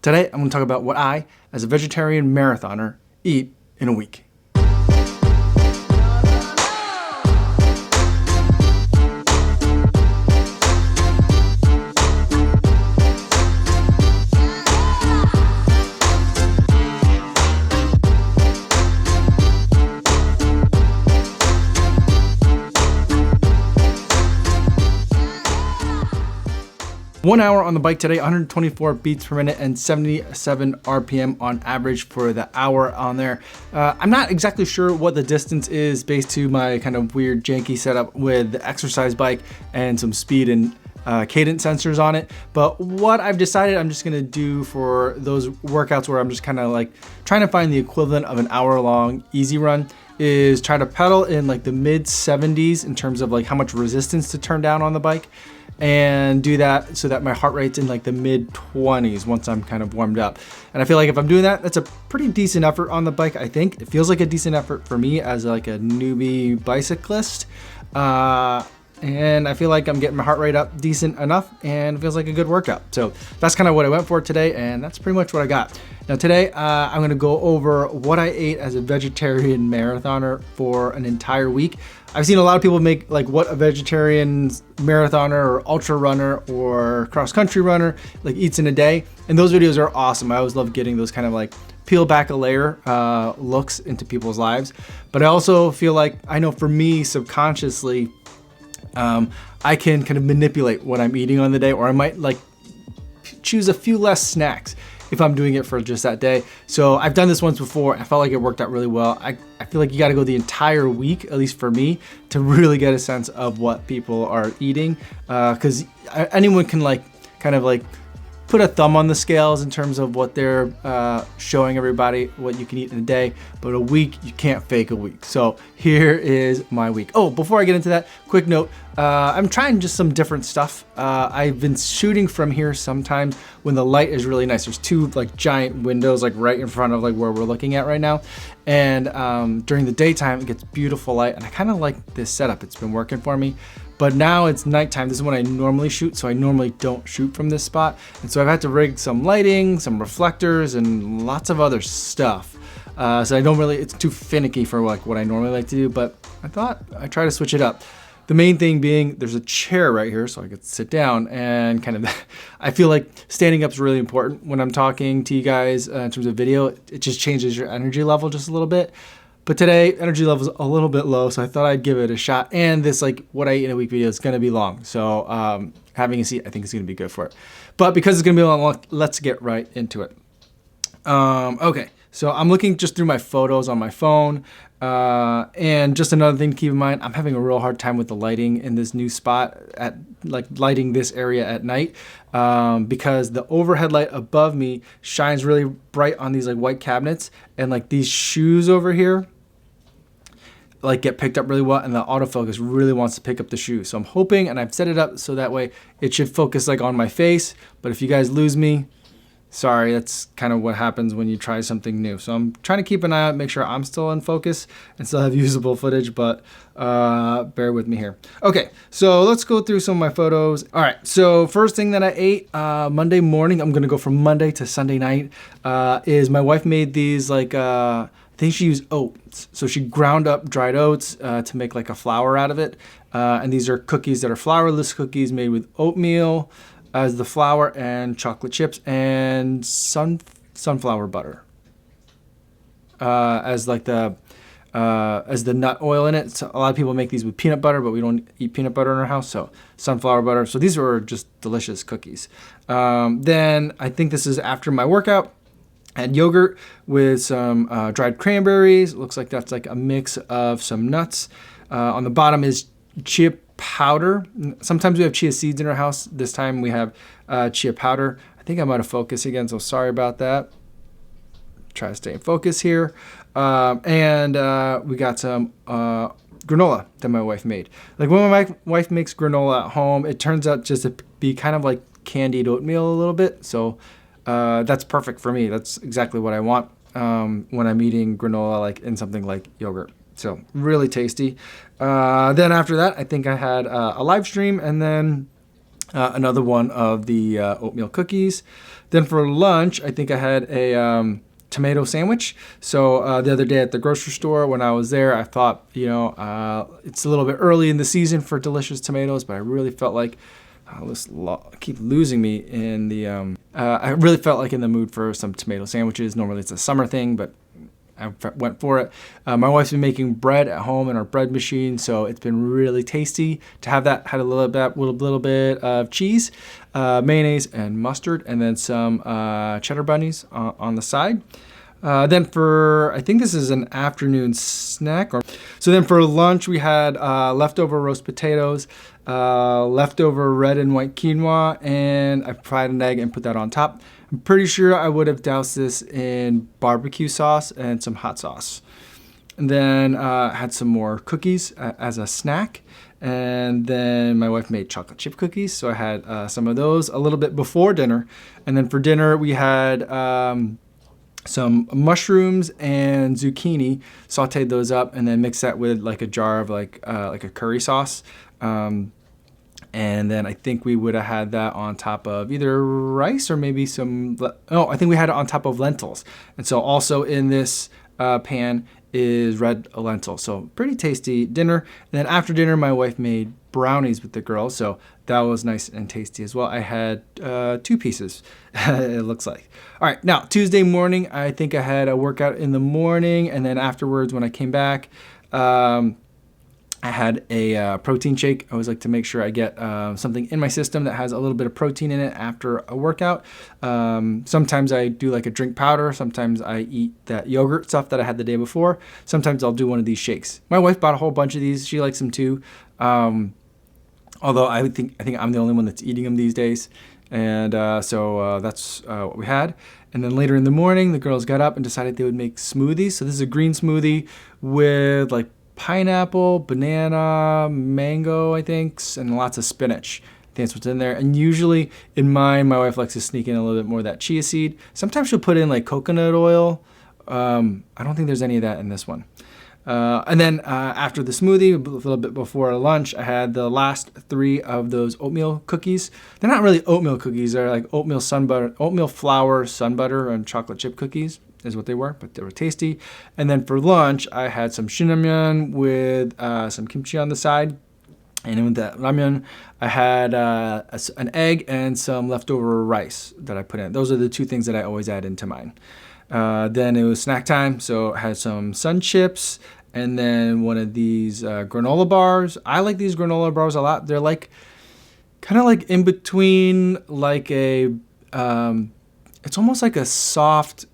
Today, I'm going to talk about what I, as a vegetarian marathoner, eat in a week. 1 hour on the bike today, 124 beats per minute and 77 RPM on average for the hour on there. I'm not exactly sure what the distance is based to my kind of weird janky setup with the exercise bike and some speed and cadence sensors on it. But what I've decided I'm just gonna do for those workouts where I'm just kind of like trying to find the equivalent of an hour-long easy run is try to pedal in like the mid 70s in terms of like how much resistance to turn down on the bike, and do that so that my heart rate's in like the mid 20s once I'm kind of warmed up. And I feel like if I'm doing that, that's a pretty decent effort on the bike. I think it feels like a decent effort for me as like a newbie bicyclist. And I feel like I'm getting my heart rate up decent enough and it feels like a good workout. So that's kind of what I went for today, and that's pretty much what I got. Now today, I'm gonna go over what I ate as a vegetarian marathoner for an entire week. I've seen a lot of people make like what a vegetarian marathoner or ultra runner or cross country runner like eats in a day. And those videos are awesome. I always love getting those kind of like peel back a layer looks into people's lives. But I also feel like, I know for me subconsciously, I can kind of manipulate what I'm eating on the day, or I might like choose a few less snacks if I'm doing it for just that day. So I've done this once before. I felt like it worked out really well. I feel like you gotta go the entire week, at least for me, to really get a sense of what people are eating. Cause anyone can like, kind of like put a thumb on the scales in terms of what they're showing everybody what you can eat in a day, but a week, you can't fake a week. So here is my week. Oh, before I get into that, quick note, I'm trying just some different stuff. I've been shooting from here sometimes when the light is really nice. There's two like giant windows like right in front of like where we're looking at right now. And during the daytime, it gets beautiful light, and I kind of like this setup. It's been working for me. But now it's nighttime. This is when I normally shoot, so I normally don't shoot from this spot. And so I've had to rig some lighting, some reflectors, and lots of other stuff. So I don't really, it's too finicky for like what I normally like to do, but I thought I'd try to switch it up. The main thing being there's a chair right here so I could sit down and kind of, I feel like standing up is really important when I'm talking to you guys in terms of video. It just changes your energy level just a little bit. But today, energy level is a little bit low, so I thought I'd give it a shot. And this like what I eat in a week video is gonna be long. So having a seat, I think is gonna be good for it. But because it's gonna be long, let's get right into it. Okay, so I'm looking just through my photos on my phone. And just another thing to keep in mind, I'm having a real hard time with the lighting in this new spot at like lighting this area at night, because the overhead light above me shines really bright on these like white cabinets, and like these shoes over here like get picked up really well, and the autofocus really wants to pick up the shoe. So I'm hoping, and I've set it up so that way it should focus like on my face. But if you guys lose me, sorry, that's kind of what happens when you try something new. So I'm trying to keep an eye out, make sure I'm still in focus and still have usable footage, but bear with me here. Okay, so let's go through some of my photos. All right, so first thing that I ate Monday morning, I'm gonna go from Monday to Sunday night, is my wife made these like, I think she used oats. So she ground up dried oats to make like a flour out of it. And these are cookies that are flourless cookies made with oatmeal as the flour and chocolate chips and sunflower butter as like the nut oil in it. So a lot of people make these with peanut butter, but we don't eat peanut butter in our house, so sunflower butter. So these were just delicious cookies. Then I think this is after my workout. I had yogurt with some dried cranberries. It looks like that's like a mix of some nuts. On the bottom is chia powder. Sometimes we have chia seeds in our house. This time we have chia powder. I think I'm out of focus again, so sorry about that. Try to stay in focus here. And we got some granola that my wife made. Like when my wife makes granola at home, it turns out just to be kind of like candied oatmeal a little bit. So that's perfect for me. That's exactly what I want when I'm eating granola, like in something like yogurt. So really tasty. Then after that, I think I had a live stream, and then another one of the oatmeal cookies. Then for lunch, I think I had a tomato sandwich. So the other day at the grocery store when I was there, I thought, it's a little bit early in the season for delicious tomatoes, but I really felt like keep losing me in the. I really felt like in the mood for some tomato sandwiches. Normally it's a summer thing, but I went for it. My wife's been making bread at home in our bread machine, so it's been really tasty to have that. Had a little bit of cheese, mayonnaise, and mustard, and then some cheddar bunnies on the side. Then I think this is an afternoon snack. So then for lunch, we had leftover roast potatoes, leftover red and white quinoa, and I fried an egg and put that on top. I'm pretty sure I would have doused this in barbecue sauce and some hot sauce. And then I had some more cookies as a snack. And then my wife made chocolate chip cookies, so I had some of those a little bit before dinner. And then for dinner, we had some mushrooms and zucchini, sauteed those up, and then mixed that with like a jar of like a curry sauce. And then I think we would have had that on top of either rice or maybe I think we had it on top of lentils. And so also in this pan is red lentil. So pretty tasty dinner. And then after dinner, my wife made brownies with the girls. So that was nice and tasty as well. I had 2 pieces, it looks like. All right, now Tuesday morning, I think I had a workout in the morning. And then afterwards, when I came back, I had a protein shake. I always like to make sure I get something in my system that has a little bit of protein in it after a workout. Sometimes I do like a drink powder. Sometimes I eat that yogurt stuff that I had the day before. Sometimes I'll do one of these shakes. My wife bought a whole bunch of these. She likes them too. Although I think I'm the only one that's eating them these days. And so that's what we had. And then later in the morning, the girls got up and decided they would make smoothies. So this is a green smoothie with like pineapple, banana, mango, I think, and lots of spinach. I think that's what's in there. And usually in mine, my wife likes to sneak in a little bit more of that chia seed. Sometimes she'll put in like coconut oil. I don't think there's any of that in this one. And then after the smoothie, a little bit before lunch, I had the last 3 of those oatmeal cookies. They're not really oatmeal cookies. They're like oatmeal flour sun butter and chocolate chip cookies is what they were, but they were tasty. And then for lunch, I had some shinramyeon with some kimchi on the side. And then with that ramyeon, I had an egg and some leftover rice that I put in. Those are the 2 things that I always add into mine. Then it was snack time, so I had some sun chips and then one of these granola bars. I like these granola bars a lot. They're like kind of like in between like it's almost like a soft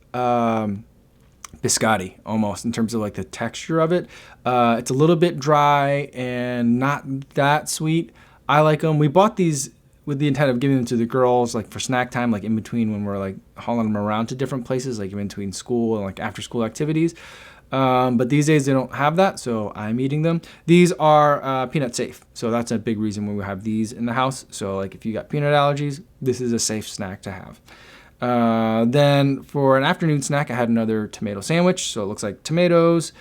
biscotti almost in terms of like the texture of it. It's a little bit dry and not that sweet. I like them. We bought these with the intent of giving them to the girls like for snack time, like in between when we're like hauling them around to different places, like in between school and like after school activities. But these days they don't have that, so I'm eating them. These are peanut safe, so that's a big reason when we have these in the house. So like if you got peanut allergies, this is a safe snack to have. Then for an afternoon snack, I had another tomato sandwich. So it looks like tomatoes,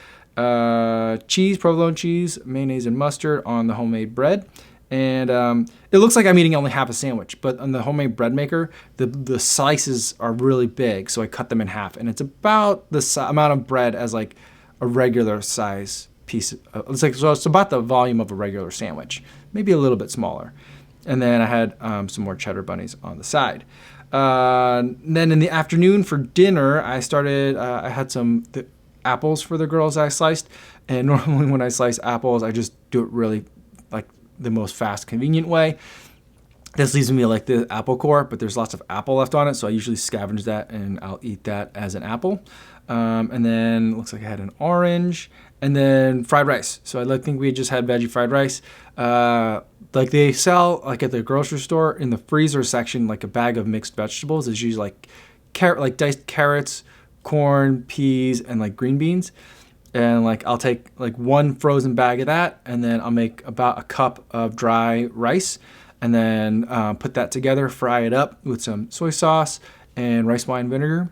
cheese, provolone cheese, mayonnaise, and mustard on the homemade bread. And it looks like I'm eating only half a sandwich, but on the homemade bread maker, the slices are really big, so I cut them in half, and it's about the amount of bread as like a regular size piece. It's about the volume of a regular sandwich, maybe a little bit smaller. And then I had some more cheddar bunnies on the side. Then in the afternoon for dinner, I had some apples for the girls I sliced, and normally when I slice apples, I just do it really like the most fast, convenient way. This leaves me like the apple core, but there's lots of apple left on it, so I usually scavenge that and I'll eat that as an apple. And then it looks like I had an orange, and then fried rice. So I think we just had veggie fried rice. Like they sell like at the grocery store in the freezer section, like a bag of mixed vegetables is usually like diced carrots, corn, peas, and like green beans. And like I'll take like 1 frozen bag of that, and then I'll make about a cup of dry rice, and then put that together, fry it up with some soy sauce and rice wine vinegar.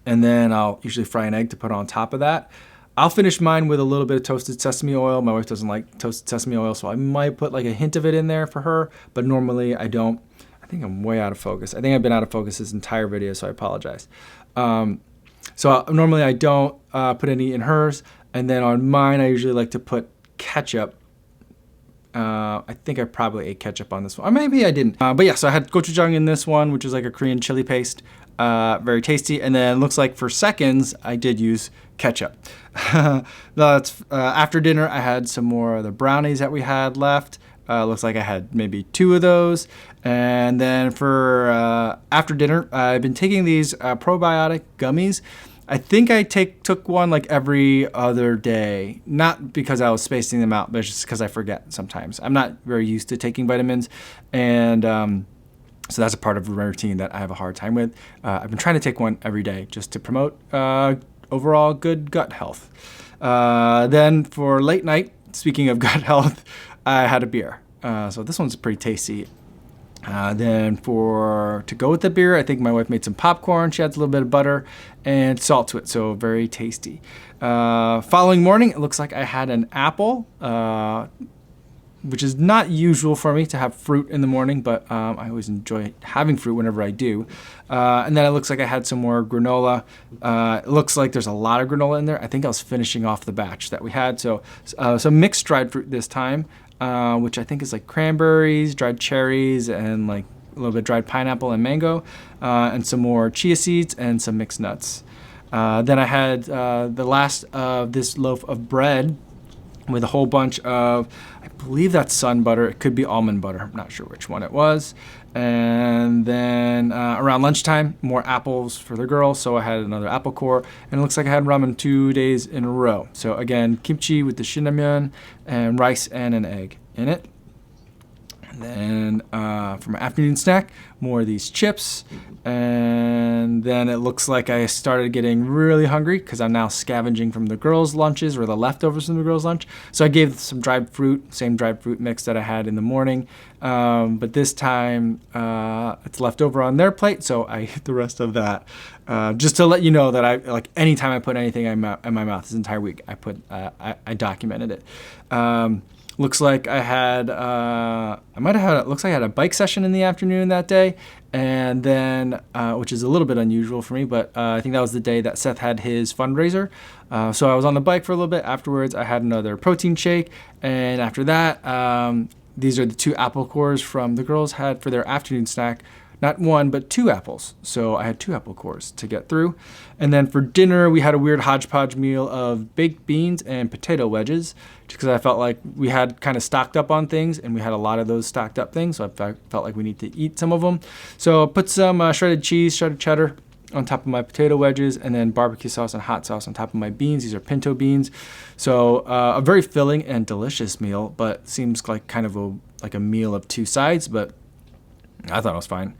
And then I'll usually fry an egg to put on top of that. I'll finish mine with a little bit of toasted sesame oil. My wife doesn't like toasted sesame oil, so I might put like a hint of it in there for her, but normally I don't. I think I'm way out of focus. I think I've been out of focus this entire video, so I apologize. So normally I don't put any in hers, and then on mine I usually like to put ketchup. I think I probably ate ketchup on this one, or maybe I didn't. But yeah, so I had gochujang in this one, which is like a Korean chili paste. Very tasty. And then looks like for seconds I did use ketchup. That's after dinner I had some more of the brownies that we had left. Looks like I had maybe 2 of those. And then for after dinner, I've been taking these probiotic gummies. I think I took one like every other day, not because I was spacing them out, but just because I forget sometimes. I'm not very used to taking vitamins, and so that's a part of my routine that I have a hard time with. I've been trying to take one every day just to promote overall good gut health. Then for late night, speaking of gut health, I had a beer. So this one's pretty tasty. Then to go with the beer, I think my wife made some popcorn. She adds a little bit of butter and salt to it, so very tasty. Following morning, it looks like I had an apple, which is not usual for me to have fruit in the morning, but I always enjoy having fruit whenever I do. And then it looks like I had some more granola. It looks like there's a lot of granola in there. I think I was finishing off the batch that we had. So some mixed dried fruit this time, which I think is like cranberries, dried cherries, and like a little bit of dried pineapple and mango, and some more chia seeds and some mixed nuts. Then I had the last of this loaf of bread with a whole bunch of, I believe that's sun butter. It could be almond butter. I'm not sure which one it was. And then around lunchtime, more apples for the girls. So I had another apple core, and it looks like I had ramen 2 days in a row. So again, kimchi with the shinramyeon and rice and an egg in it. And then for my afternoon snack, more of these chips. And then it looks like I started getting really hungry because I'm now scavenging from the girls' lunches or the leftovers from the girls' lunch. So I gave some dried fruit, same dried fruit mix that I had in the morning. But this time it's left over on their plate, so I ate the rest of that. Just to let you know that anytime I put anything in my mouth this entire week, I documented it. Looks like I had, looks like I had a bike session in the afternoon that day, and then, which is a little bit unusual for me, but I think that was the day that Seth had his fundraiser. So I was on the bike for a little bit. Afterwards, I had another protein shake, and after that, these are the 2 apple cores from the girls had for their afternoon snack. Not 1, but 2 apples. So I had 2 apple cores to get through. And then for dinner, we had a weird hodgepodge meal of baked beans and potato wedges, just because I felt like we had kind of stocked up on things, and we had a lot of those stocked up things. So I felt like we need to eat some of them. So I put some shredded cheese, shredded cheddar on top of my potato wedges, and then barbecue sauce and hot sauce on top of my beans. These are pinto beans. So a very filling and delicious meal, but seems like kind of a meal of 2 sides, but I thought it was fine.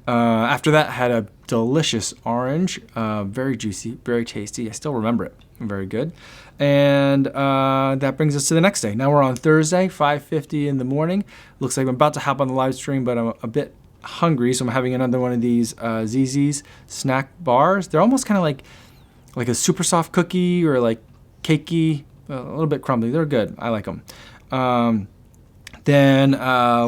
After that, had a delicious orange, very juicy, very tasty. I still remember it. Very good. And that brings us to the next day. Now we're on Thursday, 5:50 in the morning. Looks like I'm about to hop on the live stream, but I'm a bit hungry, so I'm having another one of these ZZ's snack bars. They're almost kind of like a super soft cookie or like cakey, a little bit crumbly. They're good. I like them. Then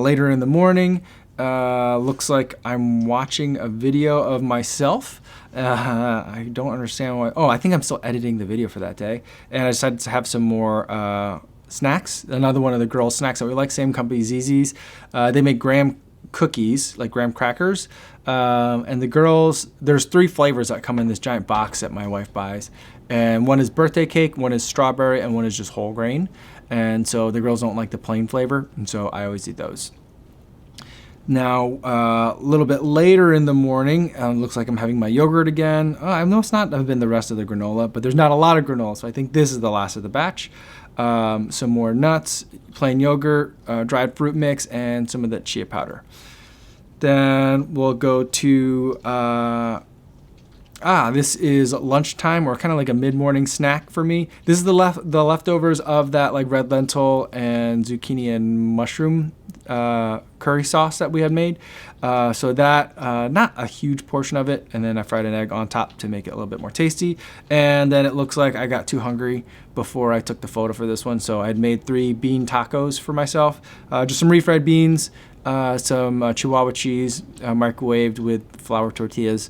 later in the morning, looks like I'm watching a video of myself. I don't understand why. Oh, I think I'm still editing the video for that day. And I decided to have some more snacks. Another one of the girls' snacks that we like, same company, ZZ's. They make graham cookies, like graham crackers. And the girls, there's 3 flavors that come in this giant box that my wife buys. And one is birthday cake, one is strawberry, and one is just whole grain. And so the girls don't like the plain flavor, and so I always eat those. Now, a little bit later in the morning, looks like I'm having my yogurt again. I know it's not been the rest of the granola, but there's not a lot of granola, so I think this is the last of the batch. Some more nuts, plain yogurt, dried fruit mix, and some of the chia powder. Then we'll go to This is lunchtime, or kind of like a mid-morning snack for me. This is the leftovers of that like red lentil and zucchini and mushroom curry sauce that we had made. So that, not a huge portion of it, and then I fried an egg on top to make it a little bit more tasty. And then it looks like I got too hungry before I took the photo for this one, so I had made 3 bean tacos for myself. Just some refried beans, some Chihuahua cheese, microwaved with flour tortillas,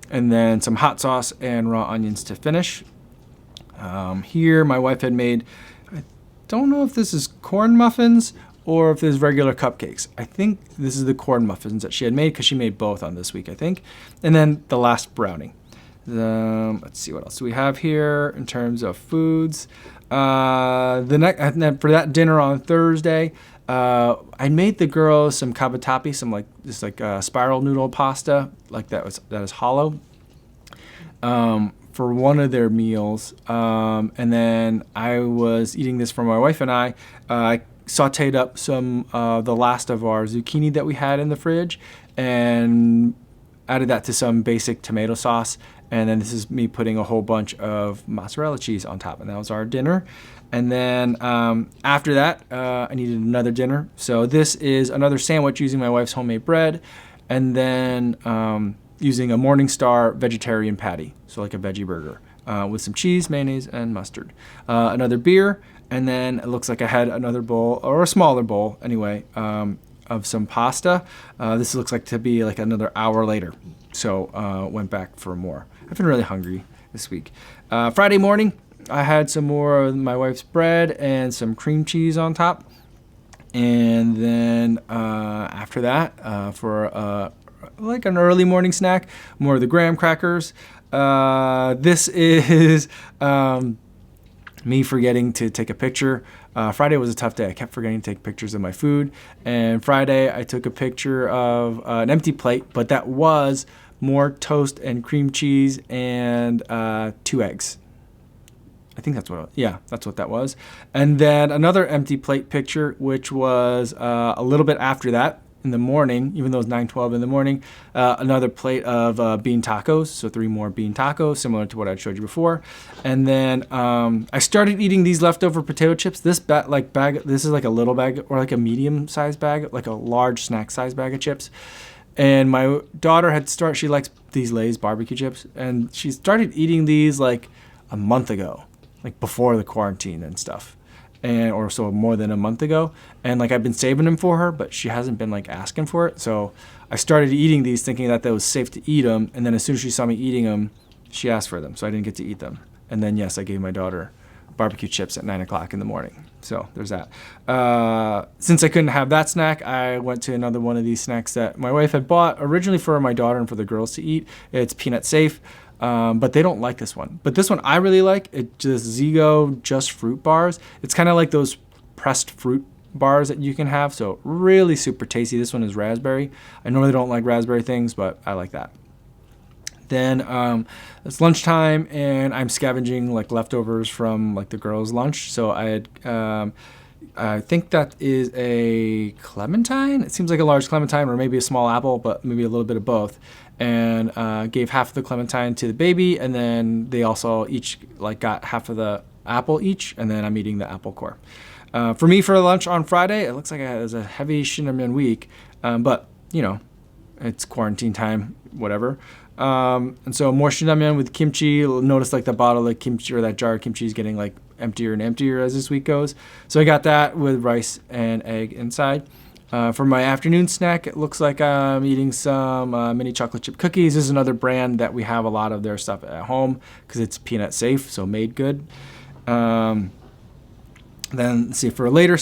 and then some hot sauce and raw onions to finish. Here, my wife had made, I don't know if this is corn muffins or if there's regular cupcakes. I think this is the corn muffins that she had made, because she made both on this week, I think. And then the last brownie. Let's see, what else do we have here in terms of foods. And then for that dinner on Thursday, I made the girls some cavatappi, some like this like spiral noodle pasta, like that is hollow, for one of their meals. And then I was eating this for my wife and I. I sauteed up some the last of our zucchini that we had in the fridge and added that to some basic tomato sauce. And then this is me putting a whole bunch of mozzarella cheese on top, and that was our dinner. And then after that, I needed another dinner. So this is another sandwich using my wife's homemade bread, and then using a Morningstar vegetarian patty, so like a veggie burger, with some cheese, mayonnaise, and mustard. Another beer, and then it looks like I had another bowl, or a smaller bowl anyway, of some pasta. This looks like to be like another hour later, so went back for more. I've been really hungry this week. Friday morning, I had some more of my wife's bread and some cream cheese on top. And then after that, for like an early morning snack, more of the graham crackers. This is me forgetting to take a picture. Friday was a tough day. I kept forgetting to take pictures of my food. And Friday, I took a picture of an empty plate, but that was more toast and cream cheese and 2 eggs. I think that's what that was. And then another empty plate picture, which was a little bit after that in the morning, even though it's 9:12 in the morning, another plate of bean tacos. So 3 more bean tacos, similar to what I showed you before. And then I started eating these leftover potato chips. This bag, this is like a little bag, or like a medium sized bag, like a large snack size bag of chips. And my daughter she likes these Lay's barbecue chips, and she started eating these like a month ago, like before the quarantine and stuff, or so more than a month ago. And like I've been saving them for her, but she hasn't been like asking for it. So I started eating these thinking that was safe to eat them. And then as soon as she saw me eating them, she asked for them. So I didn't get to eat them. And then yes, I gave my daughter barbecue chips at 9 o'clock in the morning. So there's that. Since I couldn't have that snack, I went to another one of these snacks that my wife had bought originally for my daughter and for the girls to eat. It's peanut safe. But they don't like this one. But this one I really like. It's just Zigo Just Fruit bars. It's kind of like those pressed fruit bars that you can have. So really super tasty. This one is raspberry. I normally don't like raspberry things, but I like that. Then it's lunchtime, and I'm scavenging like leftovers from like the girls' lunch. So I had, I think that is a clementine. It seems like a large clementine, or maybe a small apple, but maybe a little bit of both. And gave half of the clementine to the baby, and then they also each like got half of the apple each, and then I'm eating the apple core. For me, for lunch on Friday, it looks like it was a heavy cinnamon week, but you know, it's quarantine time, whatever. And so more cinnamon with kimchi. You'll notice like the bottle of kimchi, or that jar of kimchi, is getting like emptier and emptier as this week goes. So I got that with rice and egg inside. For my afternoon snack, it looks like I'm eating some mini chocolate chip cookies. This is another brand that we have a lot of their stuff at home because it's peanut safe, so made good. Then let's see, for a later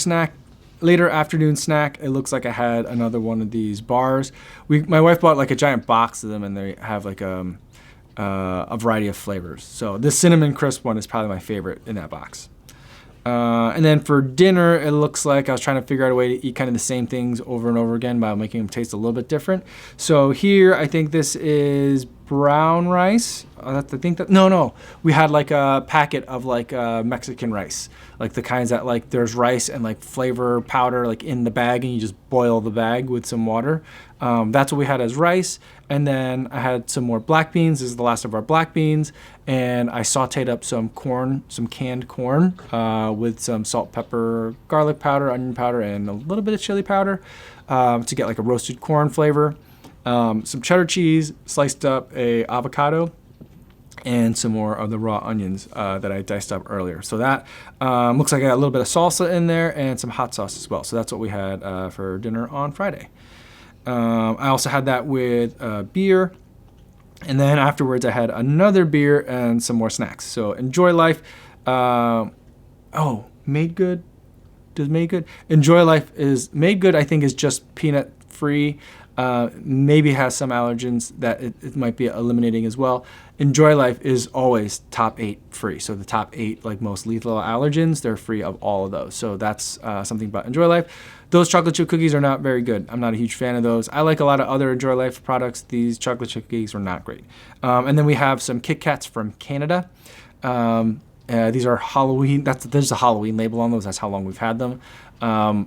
afternoon snack, it looks like I had another one of these bars. My wife bought like a giant box of them, and they have like a variety of flavors. So this cinnamon crisp one is probably my favorite in that box. And then for dinner, it looks like I was trying to figure out a way to eat kind of the same things over and over again by making them taste a little bit different. So here, I think this is brown rice. I think that no, we had like a packet of like Mexican rice, like the kinds that like there's rice and like flavor powder like in the bag, and you just boil the bag with some water. That's what we had as rice. And then I had some more black beans. This is the last of our black beans. And I sauteed up some corn, some canned corn, with some salt, pepper, garlic powder, onion powder, and a little bit of chili powder, to get like a roasted corn flavor. Some cheddar cheese, sliced up a avocado, and some more of the raw onions that I diced up earlier. So that looks like I got a little bit of salsa in there and some hot sauce as well. So that's what we had for dinner on Friday. I also had that with beer. And then afterwards I had another beer and some more snacks. So Enjoy Life. Made Good. Does Made Good? Enjoy Life is Made Good, I think, is just peanut free. Maybe has some allergens that it might be eliminating as well. Enjoy Life is always top 8 free. So the top 8 like most lethal allergens, they're free of all of those. So that's something about Enjoy Life. Those chocolate chip cookies are not very good. I'm not a huge fan of those. I like a lot of other Enjoy Life products. These chocolate chip cookies were not great. And then we have some Kit Kats from Canada. These are Halloween. There's a Halloween label on those. That's how long we've had them. I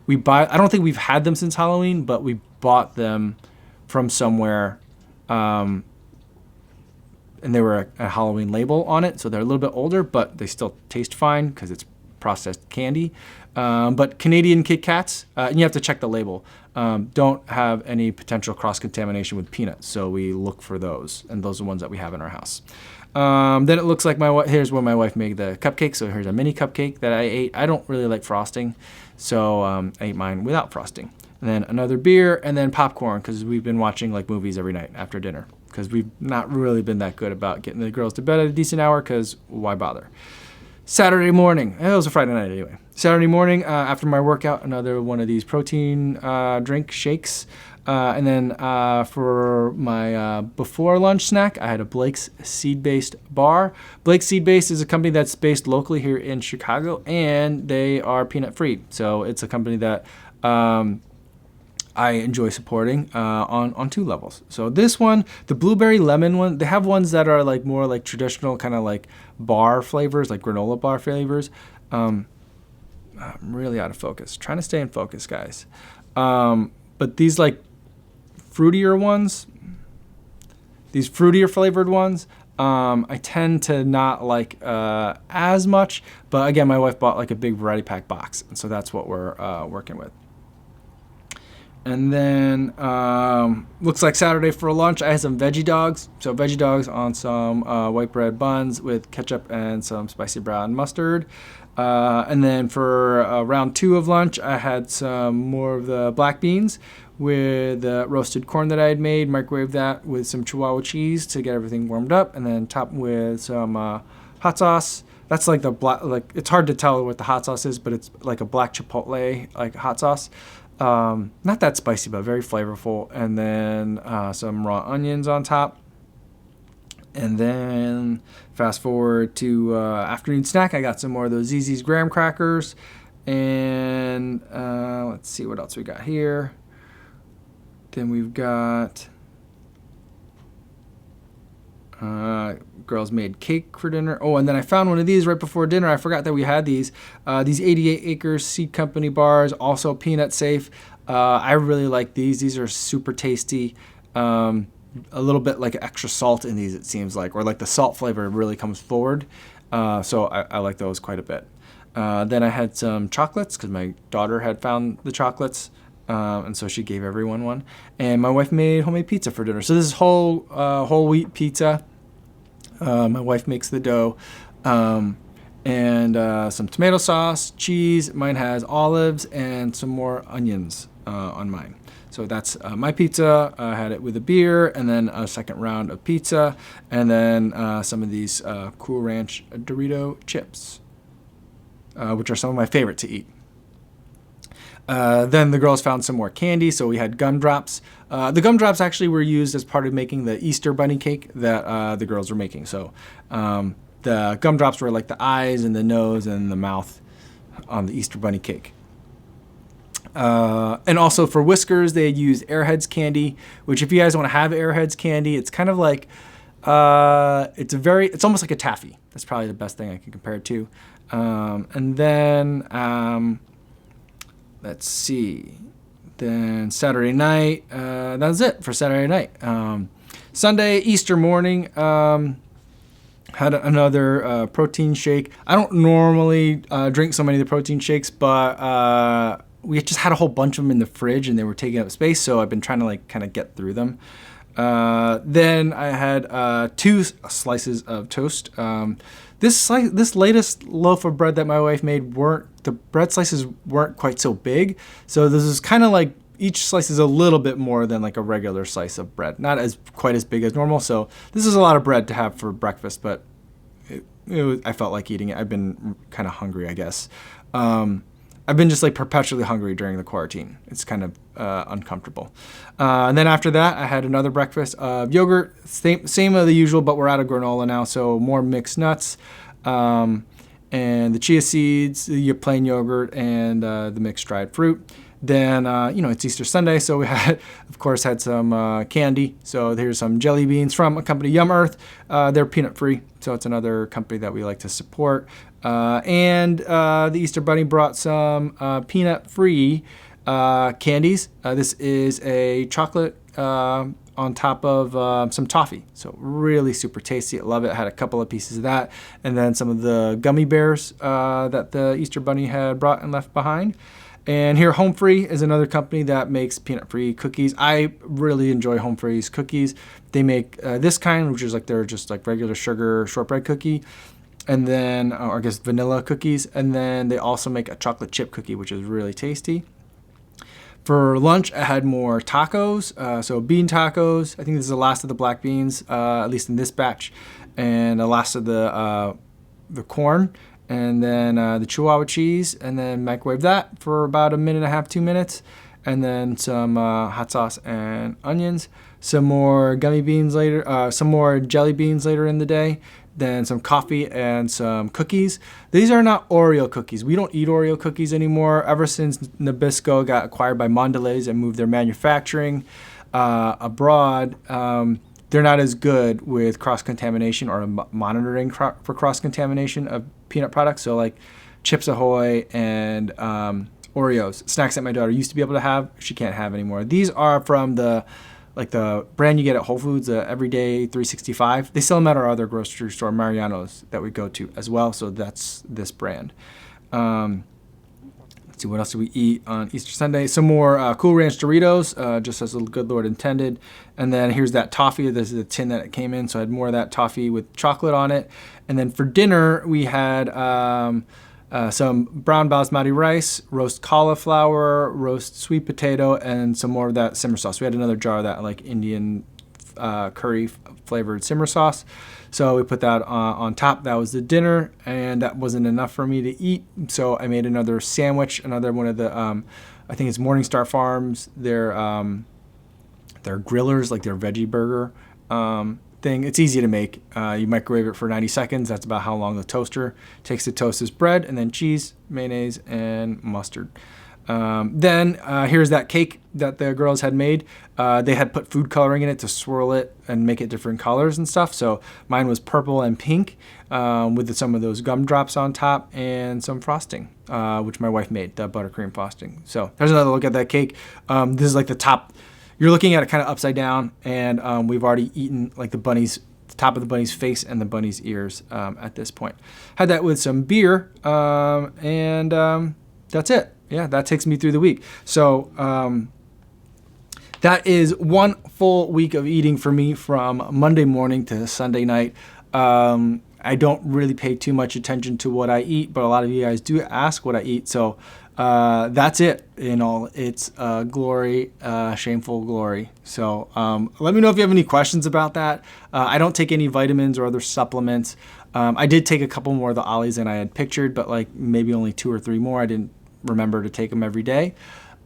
don't think we've had them since Halloween, but we bought them from somewhere, and they were a Halloween label on it, so they're a little bit older, but they still taste fine because it's processed candy. But Canadian Kit Kats, and you have to check the label, don't have any potential cross-contamination with peanuts, so we look for those, and those are the ones that we have in our house. Then it looks like here's where my wife made the cupcake. So here's a mini cupcake that I ate. I don't really like frosting, so I ate mine without frosting. And then another beer, and then popcorn, because we've been watching like movies every night after dinner, because we've not really been that good about getting the girls to bed at a decent hour, because why bother? Saturday morning, it was a Friday night anyway. Saturday morning, after my workout, another one of these protein drink shakes. And then for my before lunch snack, I had a Blake's Seed-Based bar. Blake's Seed-Based is a company that's based locally here in Chicago, and they are peanut-free. So it's a company that I enjoy supporting on 2 levels. So this one, the blueberry lemon one, they have ones that are like more like traditional kind of like bar flavors, like granola bar flavors. I'm really out of focus. Trying to stay in focus, guys. But these like fruitier ones, these fruitier flavored ones, I tend to not like as much. But again, my wife bought like a big variety pack box, and so that's what we're working with. And then looks like Saturday for lunch, I had some veggie dogs. So veggie dogs on some white bread buns with ketchup and some spicy brown mustard. And then for round 2 of lunch, I had some more of the black beans with roasted corn that I had made, microwaved that with some Chihuahua cheese to get everything warmed up, and then topped with some hot sauce. That's like the black, like it's hard to tell what the hot sauce is, but it's like a black chipotle like hot sauce. Not that spicy, but very flavorful. And then some raw onions on top. And then fast forward to afternoon snack, I got some more of those ZZ's graham crackers. And let's see what else we got here. Then we've got girls made cake for dinner. Oh, and then I found one of these right before dinner. I forgot that we had these 88 Acres Seed Company bars, also peanut safe. I really like these. These are super tasty. A little bit like extra salt in these, it seems like, or like the salt flavor really comes forward. So I like those quite a bit. Then I had some chocolates because my daughter had found the chocolates. And so she gave everyone one. And my wife made homemade pizza for dinner. So this is whole wheat pizza. My wife makes the dough. And some tomato sauce, cheese. Mine has olives and some more onions on mine. So that's my pizza. I had it with a beer and then a second round of pizza. And then some of these Cool Ranch Dorito chips, which are some of my favorite to eat. Then the girls found some more candy, so we had gumdrops. The gumdrops actually were used as part of making the Easter bunny cake that the girls were making. So the gumdrops were like the eyes and the nose and the mouth on the Easter bunny cake. And also for whiskers, they use Airheads candy, which if you guys want to have Airheads candy, it's kind of like, it's almost like a taffy. That's probably the best thing I can compare it to. And then, let's see. Then Saturday night, that's it for Saturday night. Sunday, Easter morning, had another protein shake. I don't normally drink so many of the protein shakes, but we just had a whole bunch of them in the fridge and they were taking up space, so I've been trying to like kind of get through them. Then I had 2 slices of toast. This latest loaf of bread that my wife made the bread slices weren't quite so big, so this is kind of like each slice is a little bit more than like a regular slice of bread, not quite as big as normal. So this is a lot of bread to have for breakfast, but I felt like eating it. I've been kind of hungry, I guess. I've been just like perpetually hungry during the quarantine. It's kind of uncomfortable. And then after that, I had another breakfast of yogurt, same of the usual, but we're out of granola now, so more mixed nuts, and the chia seeds, the plain yogurt, and the mixed dried fruit. Then, it's Easter Sunday, so we had some candy. So here's some jelly beans from a company, Yum Earth. They're peanut free, so it's another company that we like to support. And the Easter Bunny brought some peanut free candies. This is a chocolate on top of some toffee. So really super tasty. I love it. I had a couple of pieces of that. And then some of the gummy bears that the Easter Bunny had brought and left behind. And here, Home Free is another company that makes peanut-free cookies. I really enjoy Home Free's cookies. They make this kind, which is like they're just like regular sugar shortbread cookie, and then, or I guess vanilla cookies. And then they also make a chocolate chip cookie, which is really tasty. For lunch, I had more tacos. So bean tacos. I think this is the last of the black beans, at least in this batch, and the last of the corn. And then the Chihuahua cheese, and then microwave that for about 1.5 to 2 minutes, and then some hot sauce and onions, some more gummy beans later, some more jelly beans later in the day, then some coffee and some cookies. These are not Oreo cookies. We don't eat Oreo cookies anymore. Ever since Nabisco got acquired by Mondelez and moved their manufacturing abroad, they're not as good with cross-contamination or monitoring for cross-contamination of peanut products. So like Chips Ahoy and Oreos, snacks that my daughter used to be able to have, she can't have anymore. These are from the brand you get at Whole Foods, Everyday 365. They sell them at our other grocery store, Mariano's, that we go to as well. So that's this brand. Let's see, what else did we eat on Easter Sunday? Some more Cool Ranch Doritos, just as the good Lord intended. And then here's that toffee. This is the tin that it came in, so I had more of that toffee with chocolate on it. And then for dinner, we had some brown basmati rice, roast cauliflower, roast sweet potato, and some more of that simmer sauce. We had another jar of that like Indian curry flavored simmer sauce. So we put that on top. That was the dinner, and that wasn't enough for me to eat. So I made another sandwich, another one of the, I think it's Morningstar Farms. Their grillers, like their veggie burger thing. It's easy to make. You microwave it for 90 seconds. That's about how long the toaster takes to toast this bread, and then cheese, mayonnaise, and mustard. Then here's that cake that the girls had made. They had put food coloring in it to swirl it and make it different colors and stuff. So mine was purple and pink with some of those gumdrops on top and some frosting, which my wife made, the buttercream frosting. So there's another look at that cake. This is like the top. You're looking at it kind of upside down, and we've already eaten like the top of the bunny's face and the bunny's ears at this point. Had that with some beer, and that's it. Yeah, that takes me through the week. So that is one full week of eating for me from Monday morning to Sunday night. I don't really pay too much attention to what I eat, but a lot of you guys do ask what I eat. So that's it in all its glory, shameful glory. So let me know if you have any questions about that. I don't take any vitamins or other supplements. I did take a couple more of the Ollies than I had pictured, but like maybe only 2 or 3 more. I didn't remember to take them every day.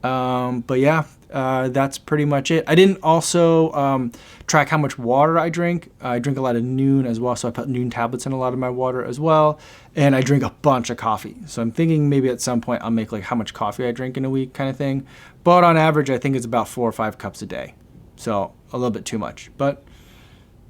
But yeah, that's pretty much it. I didn't also track how much water I drink. I drink a lot of Noon as well, so I put Noon tablets in a lot of my water as well. And I drink a bunch of coffee. So I'm thinking maybe at some point I'll make like how much coffee I drink in a week kind of thing. But on average, I think it's about 4 or 5 cups a day. So a little bit too much, but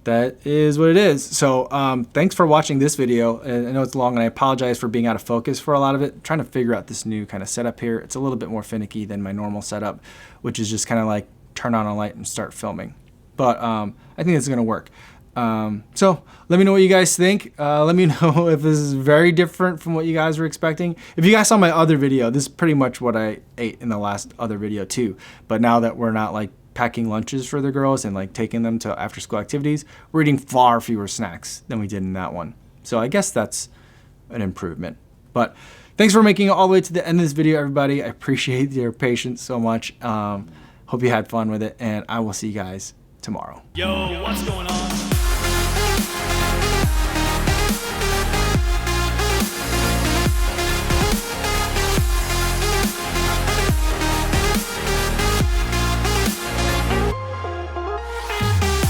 that is what it is. So thanks for watching this video. I know it's long and I apologize for being out of focus for a lot of it. I'm trying to figure out this new kind of setup here. It's a little bit more finicky than my normal setup, which is just kind of like turn on a light and start filming. But I think it's gonna work. So let me know what you guys think. Let me know if this is very different from what you guys were expecting. If you guys saw my other video, this is pretty much what I ate in the last other video too. But now that we're not like packing lunches for the girls and like taking them to after school activities, we're eating far fewer snacks than we did in that one. So I guess that's an improvement. But thanks for making it all the way to the end of this video, everybody. I appreciate your patience so much. Hope you had fun with it, and I will see you guys tomorrow. Yo, what's going on?